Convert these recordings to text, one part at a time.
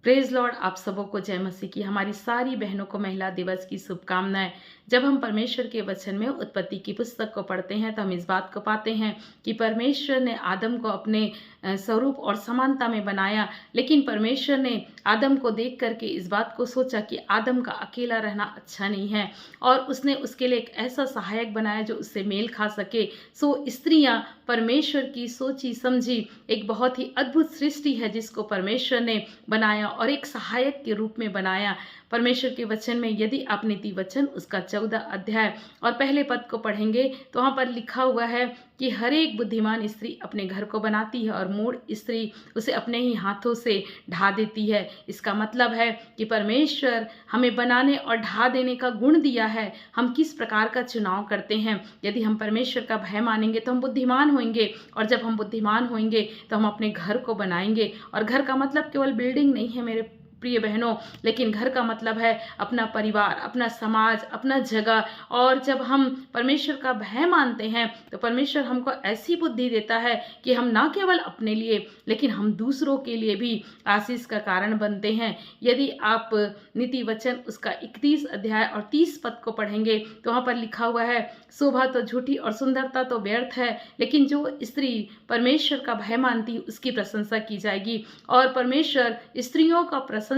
Praise Lord. आप सबों को जय मसीह की। हमारी सारी बहनों को महिला दिवस की शुभकामनाएं। जब हम परमेश्वर के वचन में उत्पत्ति की पुस्तक को पढ़ते हैं तो हम इस बात को पाते हैं कि परमेश्वर ने आदम को अपने स्वरूप और समानता में बनाया, लेकिन परमेश्वर ने आदम को देख करके इस बात को सोचा कि आदम का अकेला रहना अच्छा नहीं है और उसने उसके लिए एक ऐसा सहायक बनाया जो उससे मेल खा सके। सो स्त्रियां परमेश्वर की सोची समझी एक बहुत ही अद्भुत सृष्टि है जिसको परमेश्वर ने बनाया और एक सहायक के रूप में बनाया। परमेश्वर के वचन में यदि आप नीति वचन उसका 14 अध्याय और पहले पद को पढ़ेंगे तो वहाँ पर लिखा हुआ है कि हर एक बुद्धिमान स्त्री अपने घर को बनाती है और मूढ़ स्त्री उसे अपने ही हाथों से ढा देती है। इसका मतलब है कि परमेश्वर हमें बनाने और ढा देने का गुण दिया है। हम किस प्रकार का चुनाव करते हैं। यदि हम परमेश्वर का भय मानेंगे तो हम बुद्धिमान होंगे और जब हम बुद्धिमान होंगे तो हम अपने घर को बनाएंगे। और घर का मतलब केवल बिल्डिंग नहीं है मेरे प्रिय बहनों, लेकिन घर का मतलब है अपना परिवार, अपना समाज, अपना जगह। और जब हम परमेश्वर का भय मानते हैं तो परमेश्वर हमको ऐसी बुद्धि देता है कि हम ना केवल अपने लिए लेकिन हम दूसरों के लिए भी आशीष का कारण बनते हैं। यदि आप नीति वचन उसका 31 अध्याय और 30 पद को पढ़ेंगे तो वहाँ पर लिखा हुआ है, शोभा तो झूठी और सुंदरता तो व्यर्थ है, लेकिन जो स्त्री परमेश्वर का भय मानती उसकी प्रशंसा की जाएगी। और परमेश्वर स्त्रियों का प्रशंसा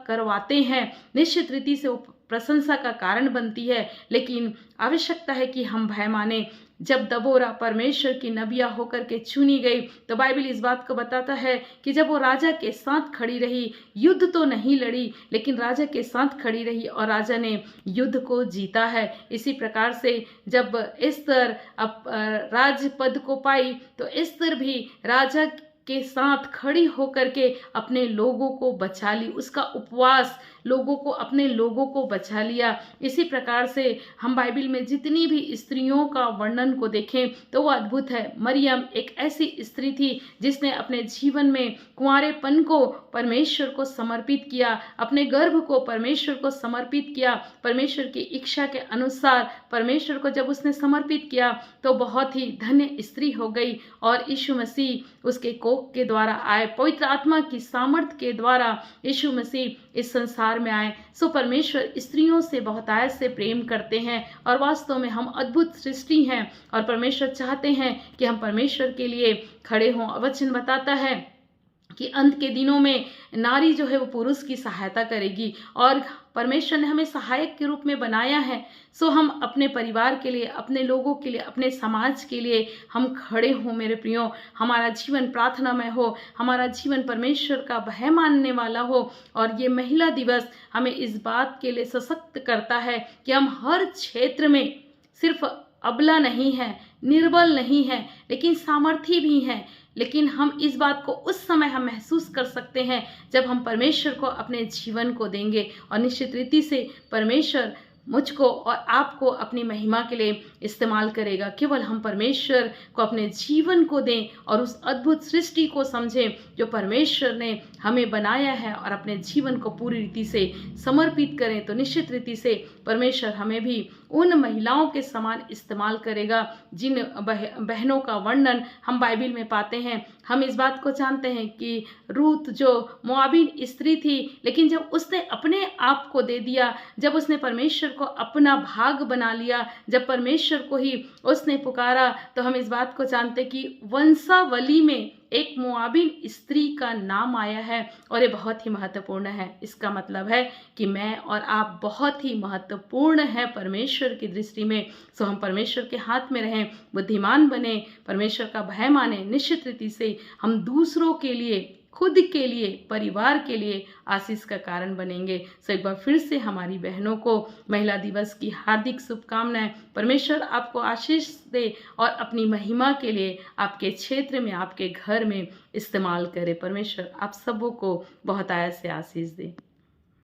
करवाते हैं, निश्चित रीति से वो प्रशंसा का कारण बनती है, लेकिन आवश्यकता है कि हम भय माने। जब दबोरा परमेश्वर की नबिया होकर के चुनी गई तो बाइबल इस बात को बताता है कि जब वो राजा के साथ खड़ी रही, युद्ध तो नहीं लड़ी लेकिन राजा के साथ खड़ी रही और राजा ने युद्ध को जीता है। इसी प्रकार से जब एस्तर राज पद को पाई तो एस्तर भी राजा के साथ खड़ी होकर के अपने लोगों को बचा ली। उसका उपवास लोगों को, अपने लोगों को बचा लिया। इसी प्रकार से हम बाइबल में जितनी भी स्त्रियों का वर्णन को देखें तो वो अद्भुत है। मरियम एक ऐसी स्त्री थी जिसने अपने जीवन में कुंवारेपन को परमेश्वर को समर्पित किया, अपने गर्भ को परमेश्वर को समर्पित किया। परमेश्वर की इच्छा के अनुसार परमेश्वर को जब उसने समर्पित किया तो बहुत ही धन्य स्त्री हो गई। और यीशु मसीह उसके कोख के द्वारा आए, पवित्र आत्मा की सामर्थ्य के द्वारा यीशु मसीह इस संसार में आए। सो परमेश्वर स्त्रियों से बहुतायत से प्रेम करते हैं और वास्तव में हम अद्भुत सृष्टि हैं और परमेश्वर चाहते हैं कि हम परमेश्वर के लिए खड़े हों। वचन बताता है कि अंत के दिनों में नारी जो है वो पुरुष की सहायता करेगी और परमेश्वर ने हमें सहायक के रूप में बनाया है। सो हम अपने परिवार के लिए, अपने लोगों के लिए, अपने समाज के लिए हम खड़े हों मेरे प्रियो। हमारा जीवन प्रार्थनामय हो, हमारा जीवन परमेश्वर का भय मानने वाला हो। और ये महिला दिवस हमें इस बात के लिए सशक्त करता है कि हम हर क्षेत्र में सिर्फ अबला नहीं है, निर्बल नहीं है, लेकिन सामर्थी भी हैं। लेकिन हम इस बात को उस समय हम महसूस कर सकते हैं जब हम परमेश्वर को अपने जीवन को देंगे और निश्चित रीति से परमेश्वर मुझको और आपको अपनी महिमा के लिए इस्तेमाल करेगा। केवल हम परमेश्वर को अपने जीवन को दें और उस अद्भुत सृष्टि को समझें जो परमेश्वर ने हमें बनाया है और अपने जीवन को पूरी रीति से समर्पित करें तो निश्चित रीति से परमेश्वर हमें भी उन महिलाओं के समान इस्तेमाल करेगा जिन बहनों का वर्णन हम बाइबल में पाते हैं। हम इस बात को जानते हैं कि रूत जो मोआबिन स्त्री थी, लेकिन जब उसने अपने आप को दे दिया, जब उसने परमेश्वर को अपना भाग बना लिया, जब परमेश्वर को ही उसने पुकारा, तो हम इस बात को जानते कि वंशावली में एक मोआबिन स्त्री का नाम आया है और ये बहुत ही महत्वपूर्ण है। इसका मतलब है कि मैं और आप बहुत ही महत्वपूर्ण है परमेश्वर की दृष्टि में। सो हम परमेश्वर के हाथ में रहें, बुद्धिमान बने, परमेश्वर का भय माने। निश्चित रीति से हम दूसरों के लिए, खुद के लिए, परिवार के लिए आशीष का कारण बनेंगे। सो एक बार फिर से हमारी बहनों को महिला दिवस की हार्दिक शुभकामनाएं। परमेश्वर आपको आशीष दे और अपनी महिमा के लिए आपके क्षेत्र में, आपके घर में इस्तेमाल करे। परमेश्वर आप सबों को बहुतायत से आशीष दे।